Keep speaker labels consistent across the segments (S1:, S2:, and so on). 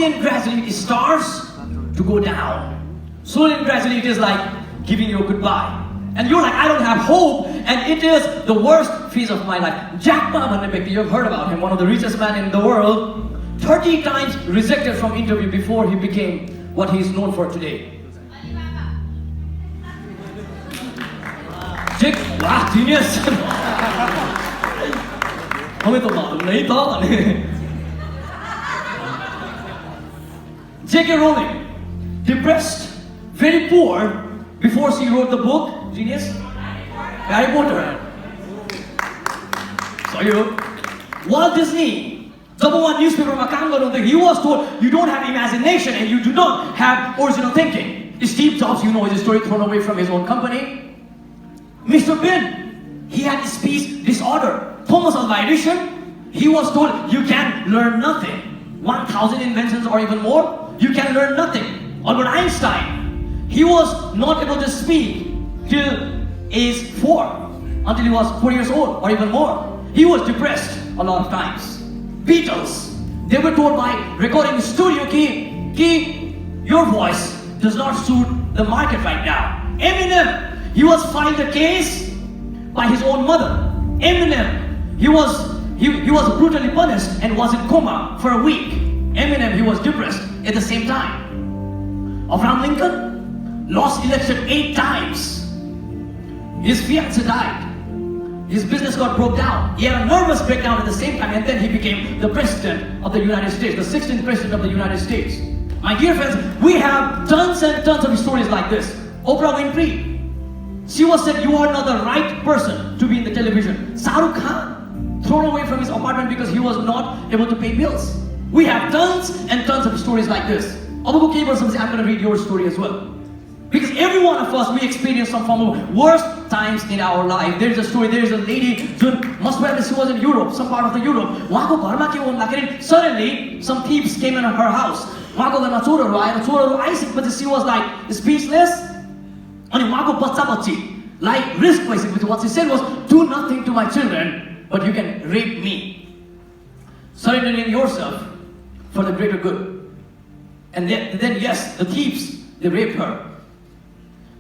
S1: and gradually it starts to go down. Slowly and gradually it is like giving you a goodbye. And you're like, I don't have hope, and it is the worst phase of my life. Jack Ma bhanne vyakti, you've heard about him, one of the richest men in the world, 30 times rejected from interview before he became what he is known for today. Jack, wow, genius! हमें तो मालूम नहीं था. J.K. Rowling, depressed, very poor, before she wrote the book, genius, Harry Potter. So you, Walt Disney, number one newspaper he was told, you don't have imagination and you do not have original thinking. Steve Jobs, you know his story, thrown away from his own company. Mr. Bean, he had speech disorder. Thomas Alva Edison, he was told, you can learn nothing. 1,000 inventions or even more, you can learn nothing. Albert Einstein, he was not able to speak till age 4, until he was 4 years old or even more. He was depressed a lot of times. Beatles, they were told by recording studio ki your voice does not suit the market right now. Eminem, he was filed a case by his own mother. Eminem, he was brutally punished and was in coma for a week. Eminem, he was depressed at the same time. Abraham Lincoln lost election 8 times. His fiancée died. His business got broke down. He had a nervous breakdown at the same time, and then he became the president of the United States, the 16th president of the United States. My dear friends, we have tons and tons of stories like this. Oprah Winfrey, she was said, you are not the right person to be in the television. Shah Rukh Khan, thrown away from his apartment because he was not able to pay bills. We have tons and tons of stories like this. I'm going to read your story as well. Because every one of us, we experience some form of worst times in our life. There is a story, there is a lady, must have she was in Europe, some part of the Europe. Suddenly, some thieves came in her house. She was like speechless. Like risk, what she said was, do nothing to my children, but you can rape me. Surrendering yourself for the greater good. And then yes, the thieves, they raped her.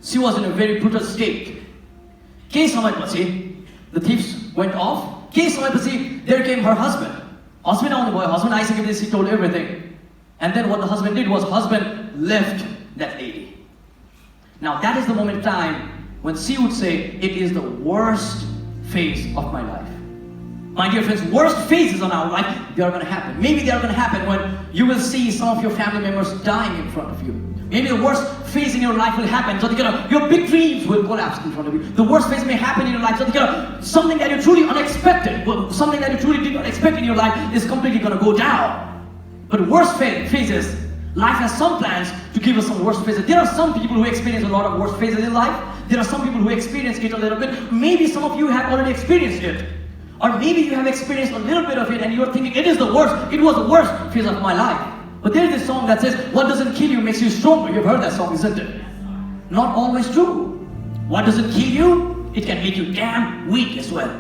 S1: She was in a very brutal state. The thieves went off. There came her husband. Husband, she told everything. And then what the husband did was, husband left that lady. Now that is the moment in time when she would say, it is the worst phase of my life. My dear friends, worst phases on our life, they are going to happen. Maybe they are going to happen when you will see some of your family members dying in front of you. Maybe the worst phase in your life will happen. So your big dreams will collapse in front of you. The worst phase may happen in your life. So something that you truly unexpected, something that you truly did not expect in your life is completely going to go down. But worst phases, life has some plans to give us some worst phases. There are some people who experience a lot of worst phases in life. There are some people who experience it a little bit. Maybe some of you have already experienced it. Or maybe you have experienced a little bit of it and you're thinking, it is the worst. It was the worst phase of my life. But there's this song that says, what doesn't kill you makes you stronger. You've heard that song, isn't it? Not always true. What doesn't kill you, it can make you damn weak as well.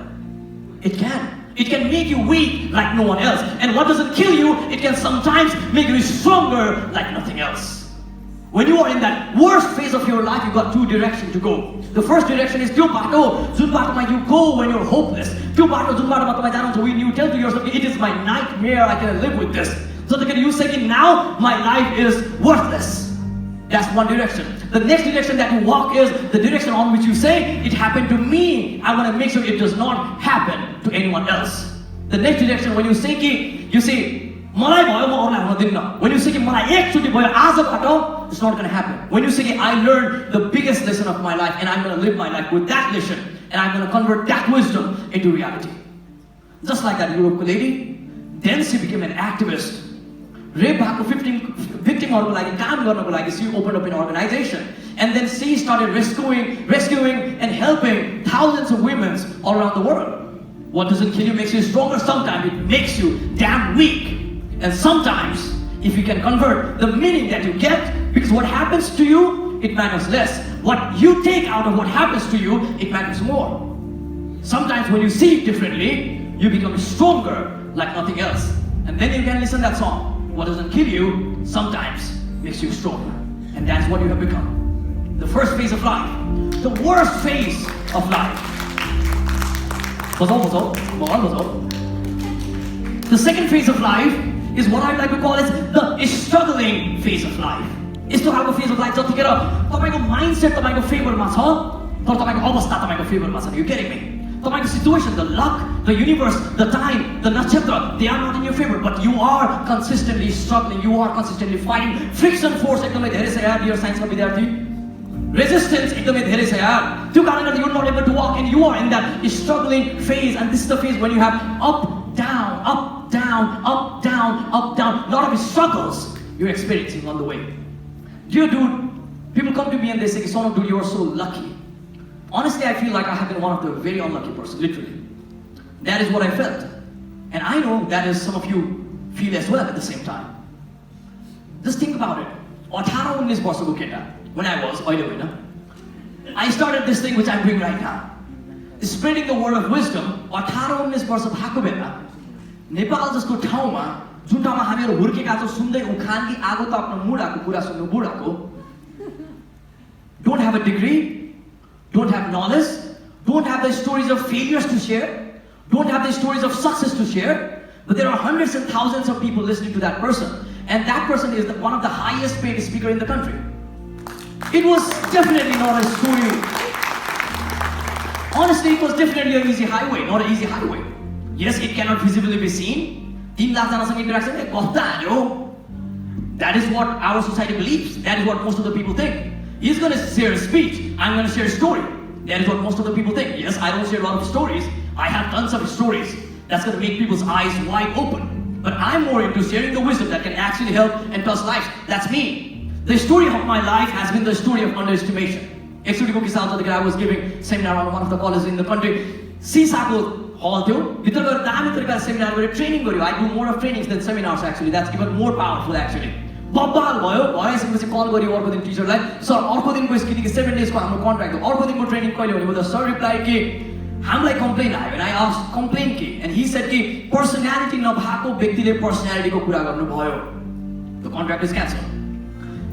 S1: It can. It can make you weak like no one else. And what doesn't kill you, it can sometimes make you stronger like nothing else. When you are in that worst phase of your life, you've got 2 directions to go. The first direction is you go when you're hopeless. When you tell to yourself, it is my nightmare, I can live with this. So you say, now my life is worthless. That's one direction. The next direction that you walk is the direction on which you say, it happened to me. I want to make sure it does not happen to anyone else. The next direction, when you say, you say, when you say, it's not going to happen. When you say, I learned the biggest lesson of my life and I'm going to live my life with that lesson and I'm going to convert that wisdom into reality. Just like that Europe lady, then she became an activist. Rape victim she opened up an organization. And then she started rescuing and helping thousands of women all around the world. What doesn't kill you makes you stronger. Sometimes it makes you damn weak. And sometimes, if you can convert the meaning that you get, because what happens to you, it matters less. What you take out of what happens to you, it matters more. Sometimes when you see it differently, you become stronger like nothing else. And then you can listen to that song. what doesn't kill you sometimes makes you stronger. And that's what you have become. The first phase of life. The worst phase of life. The second phase of life is what I like to call as the struggling phase of life. Is to have a phase of life जतिखेर तपाईको mindset तपाईको फेभरमा छ तर तपाईको अवस्था तपाईको फेभरमा छैन. You getting me? तपाईको situation, the luck, the universe, the time, the nakshatra, they are not in your favor, but you are consistently struggling, you are consistently fighting. Friction force एकदमै धेरै छ यार dear science का विद्यार्थी. Resistance एकदमै धेरै छ यार. त्यो कारणले गर्दा you are not able to walk and you are in that struggling phase, and this is the phase when you have up, down, up, down, up, down, up, down. Lot of struggles you're experiencing on the way. Dear dude, people come to me and they say, Sono, dude, you are so lucky. Honestly, I feel like I have been one of the very unlucky person, literally. That is what I felt. And I know that is some of you feel as well at the same time. Just think about it. 18-19 वर्षको केटा, when I was, I started this thing which I'm doing right now. Spreading the word of wisdom. 18-19 वर्ष भएको बेला नेपाल जस्तो ठाउँमा जुन ठाउँमा हामीहरू हुर्केका छौँ सुन्दै उखान कि आगो त आफ्नो मुढाको कुरा सुन्नु बुढाको. Don't have a degree, don't have knowledge, don't have the stories of failures to share, don't have the stories of success to share, but there are hundreds and thousands of people listening to that person, and that person is one of the highest paid speaker in the country. It was definitely not a story. Honestly, it was definitely an easy highway, not an easy highway. Yes, it cannot visibly be seen. 3 lakh janaसँग interaction कता हाल्यो. That is what our society believes. That is what most of the people think. He's going to share a speech. I'm going to share a story. That is what most of the people think. Yes, I don't share a lot of stories. I have tons of stories. That's going to make people's eyes wide open. But I'm more into sharing the wisdom that can actually help and touch lives. That's me. The story of my life has been the story of underestimation. Actually, I was giving seminar on one of the colleges in the country. Sisako hall थियो. भित्र गएर दामी तरिकाले seminar गरेर training गर्यो. I do more of trainings than seminars actually. That's even more powerful actually. बब्बाल भयो भइसकेपछि कल गर्यो अर्को दिन टिचरलाई, सर अर्को दिनको किनकि 7 डेजको हाम्रो कन्ट्र्याक्ट हो, अर्को दिनको ट्रेनिङ कहिले हुने भयो. सर रिप्लाई कि हामीलाई कम्प्लेन आयो. And I asked कम्प्लेन के, and he said कि पर्सनालिटी नभएको व्यक्तिले पर्सनालिटीको कुरा गर्नुभयो. The contract is cancelled.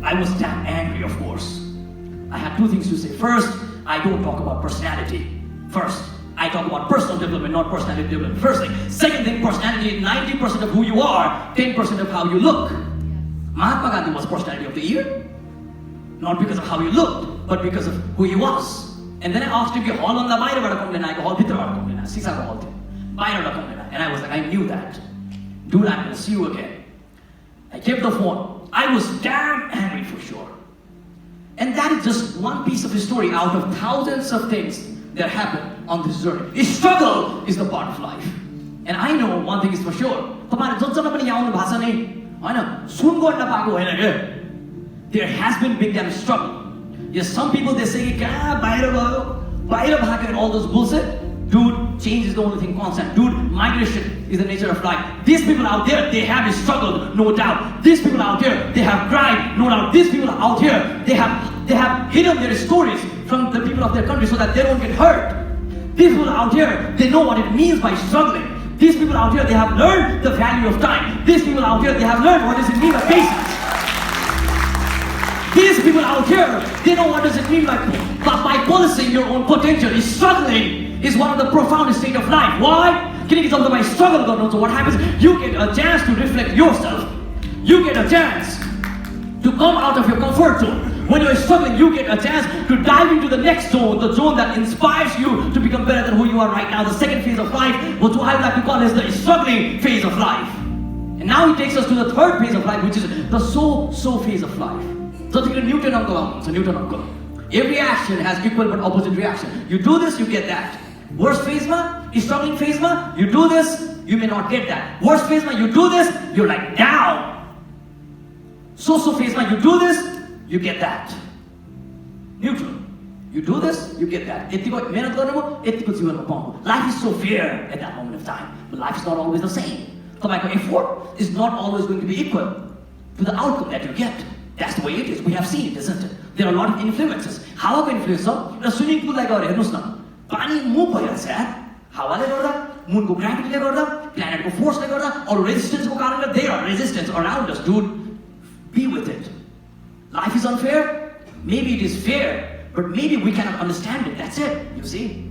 S1: I was damn angry, of course. I had two things to say. First, I don't talk about personality. First, I talk about personal development, not personality development. First thing. Second thing, personality is 90% of who you are, 10% of how you look. Mahatma Gandhi was personality of the year, not because of how he looked, but because of who he was. And then I asked him, hall on the बाहिरबाट complain आएको, hall भित्रबाट complain आयो, सिसाको hall थियो, बाहिरबाट complain आयो. And I was like, I knew that. Dude, I'm gonna see you again. I kept the phone. I was damn angry for sure. And that is just one piece of the story out of thousands of things that happen on this journey. Struggle is the part of life. And I know one thing is for sure. तपाईहरु जति पनि यहाँ आउनु भएको छ नि, हैन, सुन गर्न पाएको होइन के. There has been big damn struggle. Yes, some people they say कि बाहिर भाग्यो and all those bullshit. Dude, change is the only thing constant. Dude, migration is the nature of life. These people out there, they have struggled, no doubt. These people out here, they have cried, no doubt. These people out here, they have hidden their stories from the people of their country so that they don't get hurt. These people out here, they know what it means by struggling. These people out here, they have learned the value of time. These people out here, they have learned what does it mean by patience. These people out here, they know what does it mean by policing your own potential. Struggling is one of the profoundest state of life. Why? By struggle, so what happens? You get a chance to reflect yourself. You get a chance to come out of your comfort zone. When you're struggling, you get a chance to dive into the next zone, the zone that inspires you to become better than who you are right now. The second phase of life, what I would like to call is the struggling phase of life. And now it takes us to the third phase of life, which is the so phase of life. So think of Newton uncle. So Newton uncle. Every action has equal but opposite reaction. You do this, you get that. Worst phase ma, struggling phase ma, you do this, you may not get that. Worst phase ma, you do this, you're like down. So phase ma, you do this, you get that. Neutral. You do this, you get that. Life is so fair at that moment of time, but life is not always the same. So my effort is not always going to be equal to the outcome that you get. That's the way it is. We have seen it, isn't it? There are a lot of influences. How can influence? A swimming pool like our pani move bhayirahcha yaar. हावाले गर्दा मुनको ग्राभिटीले गर्दा, प्लानेटको फोर्सले गर्दा, अरु रेजिस्टेन्सको कारणले there are resistance around us, dude. Be with it. Life is unfair. Maybe it is fair, but maybe we cannot understand it. That's it. You see?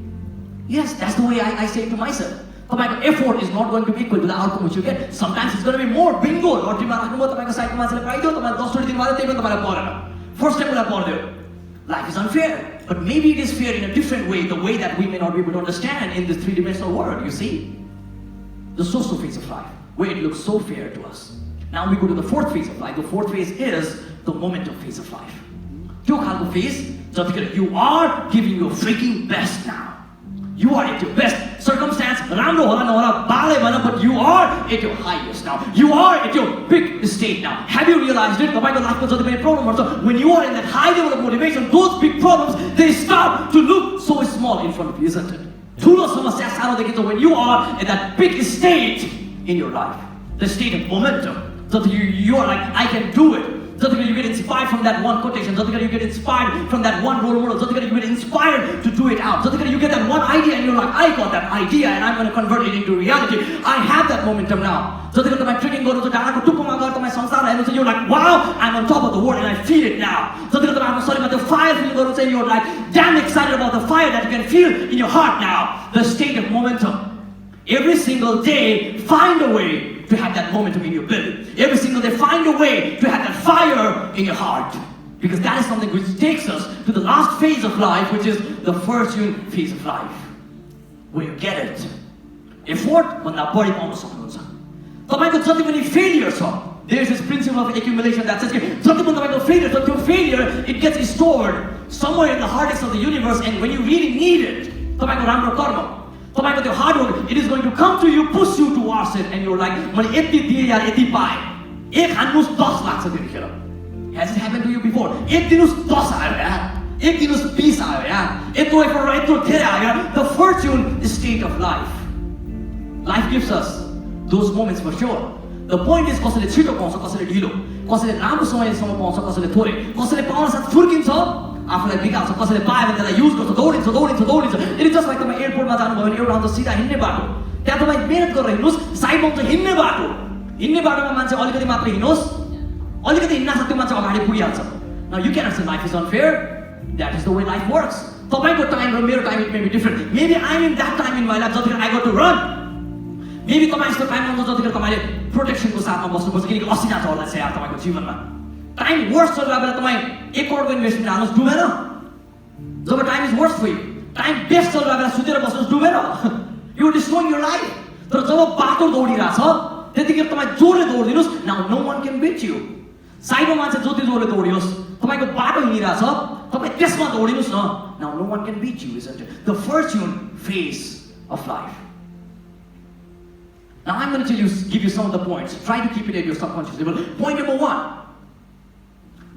S1: Yes, that's the way I say it to myself. तपाईँको effort is not going to be equal to the outcome which you get. Sometimes it's going to be more. Bingo. लटरीमा राख्नुभयो तपाईँको साइडको मान्छेले पाइदियो, तपाईँले 10 चोटि दिनुभयो, त्यही पनि तपाईँलाई परेन. First time उसलाई पर्दियो. Life is unfair, but maybe it is fair in a different way, the way that we may not be able to understand in this three-dimensional world, you see? The social phase of life, where it looks so fair to us. Now we go to the fourth phase of life. The fourth phase is the momentum phase of life. त्यो खालको phase, जतिखेर you are giving your freaking best now. You are at your best. Circumstance, राम्रो होला नहोला बाले भन, but you are at your highest now. You are at your big state now. Have you realized it? तपाईँको लाइफको जति पनि प्रब्लमहरु छ, when you are in that high level of motivation, those big problems, they start to look so small in front of you, isn't it? ठुलो समस्या सानो देखिन्छ when you are at that big state in your life. The state of momentum. So you are like, I can do it. Jatikhera you get inspired from that one quotation, Jatikhera you get inspired from that one role model, Jatikhera you get inspired to do it out, Jatikhera you get that one idea and you're like, I got that idea and I'm going to convert it into reality. I have that momentum now. Jatikhera तपाईं trekking गर्नु छ, डाँडाको टुप्पोमा गएर तपाईं संसार हेर्नु छ, you're like, wow, I'm on top of the world and I feel it now. Jatikhera तपाईं आफ्नो शरीरमा त्यो fire feel गर्नु छ, you're like, damn excited about the fire that you can feel in your heart now. The state of momentum. Every single day, find a way to have that momentum in your belly. Every single day, find a way to have that fire in your heart. Because that is something which takes us to the last phase of life, which is the fortune phase of life. Where you get it. Effort भन्दा बढी pound सक्नुहुन्छ. तपाईको जति पनि failure छ, there is this principle of accumulation that says जति पनि तपाईको failure छ, त्यो failure it gets stored somewhere in the hardest of the universe, and when you really need it, तपाईको राम्रो कर्म, तपाईको त्यो hard work, it is going to come to you, push you towards it, and you're like, मैले यति दिए यार यति पाए. एक हान्नुस् 10 लाग्छ त्यतिखेर. Has it happened to you before? एक दिनुस् 10 आयो यार. एक दिनुस् 20 आयो यार. यत्रो effort र यत्रो धेरै आयो यार. The fortune state of life. Life gives us those moments for sure. The point is कसैले छिटो पाउँछ, कसैले ढिलो, कसैले राम्रो समयसम्म पाउँछ, कसैले थोरै, कसैले पाउन साथ फुर्किन्छ, आफूलाई बिगाउँछ, कसैले पायो भने त्यसलाई युज गर्छ, दौडिन्छ. It is just like तपाईं एयरपोर्टमा जानुभयो भने एउटा हुन्छ सिधा हिँड्ने बाटो, त्यहाँ तपाईं मेहनत गरेर हिँड्नुस्, साइडमा हुन्छ हिँड्ने बाटो. हिँड्ने बाटोमा मान्छे अलिकति मात्र हिँड्नुहोस्, अलिकति हिँड्न सक्छ त्यो मान्छे अगाडि पुगिहाल्छ. Now you cannot say life is unfair. That is the way life works. तपाईको टाइम र मेरो time it may be different. Maybe I'm in that time in my life जतिखेर I got to run. Maybe तपाईँ यस्तो time आउँछ जतिखेर तपाईले प्रोटेक्सनको साथमा बस्नुपर्छ, किनकि असिना चढ्दैछ छ यार तपाईको जीवनमा. टाइम वर्स्ट चलिरहेको बेला तपाईँ 1 करोडको इन्भेस्टमेन्ट हाल्नुहोस्, डुबेन. जब time is worst for you, time best चलिरहेको बेला सुतेर बस्नुहोस्, डुबेन. You are destroying your life. तर जब बाटो दौडिरहेछ त्यतिखेर तपाईँ जोडले दौडिदिनुहोस्. Now no one can beat you. साइडमा मान्छे जति जोडले दौडियोस्, तपाईको बाटो हिँडिरहेछ, तपाईँ त्यसमा दौडिनुहोस् न. Now no one can beat you, isn't it? The fortune phase of life. Now I'm going to give you some of the points. Try to keep it at your subconscious level. Point number 1.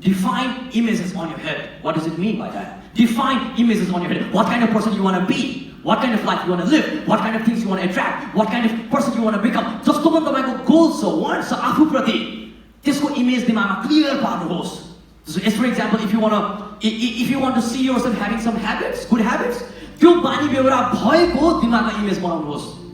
S1: Define images on your head. What does it mean by that? Define images on your head. What kind of person you want to be? What kind of life you want to live? What kind of things you want to attract? What kind of person you want to become? Just to तपाईँको goals छ, wants छ आफूप्रति, त्यसको image दिमागमा clear पार्नुहोस्. So as for example, if you want to see yourself having some habits, good habits, त्यो बानी बेहोरा भएको दिमागमा image बनाउनुहोस्.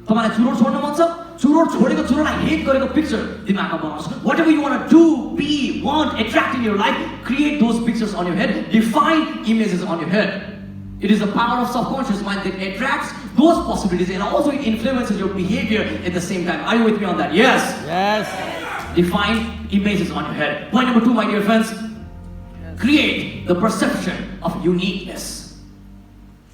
S1: तपाईलाई चुरोट छोड्न मन छ, चुरोट छोडेको चुरोटलाई हेट गरेको पिक्चर दिमागमा बनाउनुहोस्. Whatever you want to do, be, want, attract in your life, create those pictures on your head. Define images on your head. It is the power of subconscious mind that attracts those possibilities and also it influences your behavior at the same time. Are you with me on that? Yes.
S2: Yes.
S1: Define images on your head. Point number 2, my dear friends. Create the perception of uniqueness.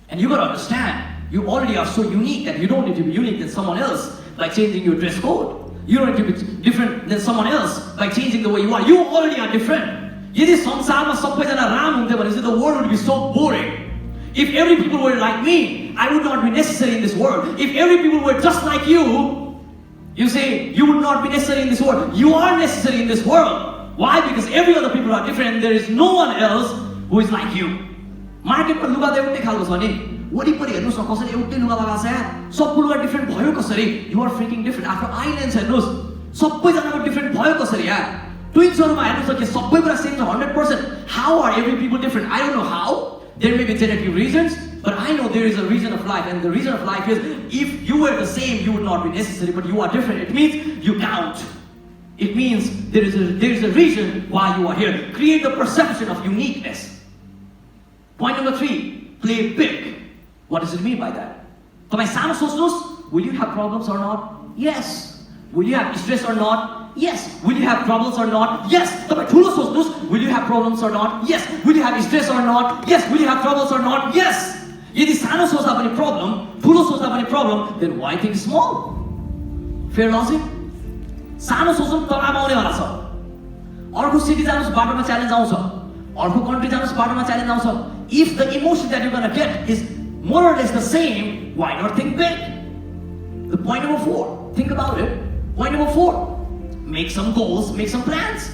S1: And you got to understand, you already are so unique that you don't need to be unique than someone else by changing your dress code. You don't need to be different than someone else by changing the way you are. You already are different. Yadi samsarma sabbaijana ram hunte bhane the world would be so boring. If every people were like me, I would not be necessary in this world. If every people were just like you say, you would not be necessary in this world. You are necessary in this world. Why? Because every other people are different and there is no one else who is like you. Market ma luga एउटै खालको छ नि. वरिपरि हेर्नुस् न कसरी एउटै लुगा लगाएको छ यार. सब लुगा डिफरेन्ट भयो कसरी? You are freaking different. आफ्नो आइलेन्स हेर्नुस्. सबैजनाको डिफरेन्ट भयो कसरी यार? ट्विन्सहरुमा हेर्नुस् न के सबै कुरा सेम छ 100%. How are every people different? I don't know how. There may be genetic reasons. But I know there is a reason of life, and the reason of life is if you were the same, you would not be necessary, but you are different. It means you count. It means there is a reason why you are here. Create the perception of uniqueness. Point number 3, play big. What does it mean by that? तपाईं सानो सोच्नुस्, will you have problems or not? Yes. Will you have stress or not? Yes. Will you have troubles or not? Yes. तपाईं ठुलो सोच्नुस्, will you have problems or not? Yes. Will you have stress or not? Yes. Will you have troubles or not? Yes. यदि सानो सोच्दा पनि problem, ठुलो सोच्दा पनि problem, then why think small? Fair logic? सानो सोच्नु तनाव आउने वाला छ। अर्को सिटी जानुस् बाटोमा च्यालेन्ज आउँछ। अर्को कन्ट्री जानुस् बाटोमा च्यालेन्ज आउँछ। If the emotion that you're gonna get is more or less the same, why not think big? The point number 4, think about it. Point number 4, make some goals, make some plans.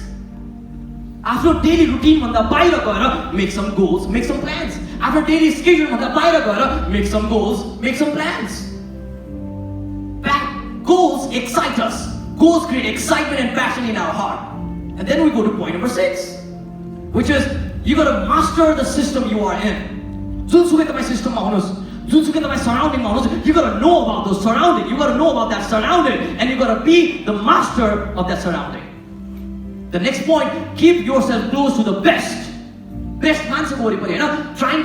S1: After daily routine भन्दा बाहिर गएर make some goals, make some plans. After daily schedule भन्दा बाहिर गएर make some goals, make some plans. Goals excite us. Goals create excitement and passion in our heart. And then we go to point number 6, which is you gotta master the system you are in. जुनसुकै तपाईं सिस्टममा हुनुहोस्, जुनसुकै तपाईं सराउन्डिङमा हुनुहोस्, you gotta know about those surroundings. You gotta know about that surrounding, and you gotta be the master of that surrounding. The next point, keep yourself close to the best. Best मान्छेको वरिपरि हैन, trying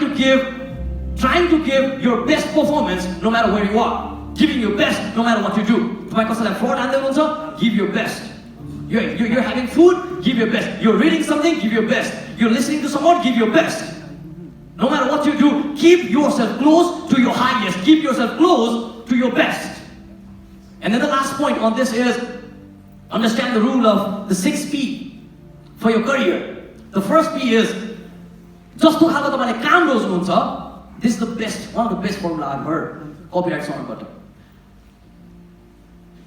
S1: to give your best performance no matter where you are. Giving your best no matter what you do. तपाईं कसैलाई fraud हान्दै हुनुहुन्छ, give your best. You're having food, give your best. You're reading something, give your best. You're listening to someone, give your best. No matter what you do, keep yourself close to your highest. Keep yourself close to your best. And then the last point on this is, understand the rule of the 6 P for your career. The first P is, जस्तो खालको तपाईले काम रोज्नुहुन्छ, this is the best, one of the best formula I've heard. Copyright song button.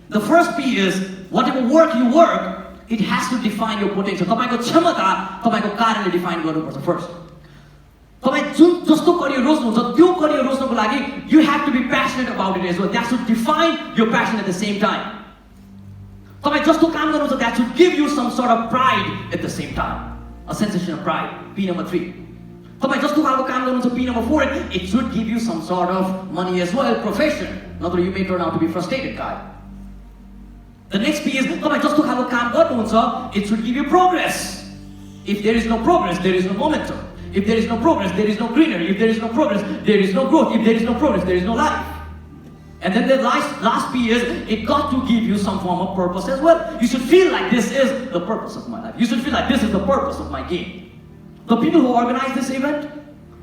S1: The first P is, whatever work you work, it has to define your potential. तपाईको क्षमता तपाईको कार्यले define गर्नुपर्छ first. तपाईं जुन जस्तो करियर रोज्नुहुन्छ त्यो career रोज्नको लागि you have to be passionate about it as well. That should define your passion at the same time. तपाईं जस्तो काम गर्नुहुन्छ that should give you some sort of pride at the same time. A sensation of pride. P number 3. तपाईं जस्तो खालको काम गर्नुहुन्छ P number 4, it should give you some sort of money as well, profession. Not that you may turn out to be a frustrated guy. The next P is तपाईं जस्तो खालको काम गर्नुहुन्छ, it should give you progress. If there is no progress, there is no momentum. If there is no progress, there is no greenery. If there is no progress, there is no growth. If there is no progress, there is no life. And then the last P is, it got to give you some form of purpose as well. You should feel like this is the purpose of my life. You should feel like this is the purpose of my game. The people who organize this event,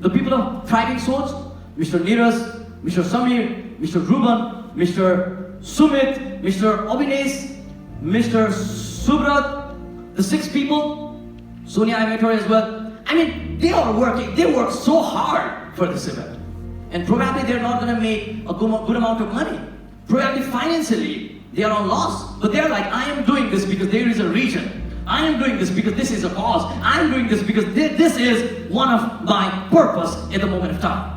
S1: the people of Thriving Souls, Mr. Neeraj, Mr. Samir, Mr. Ruben, Mr. Sumit, Mr. Abhinesh, Mr. Subrat, the 6 people, Sonia, I met her as well. I mean, they are working, they work so hard for this event. And probably they're not going to make a good amount of money. Probably financially, they are on loss. But they're like, I am doing this because there is a reason. I am doing this because this is a cause. I am doing this because this is one of my purpose at the moment of time.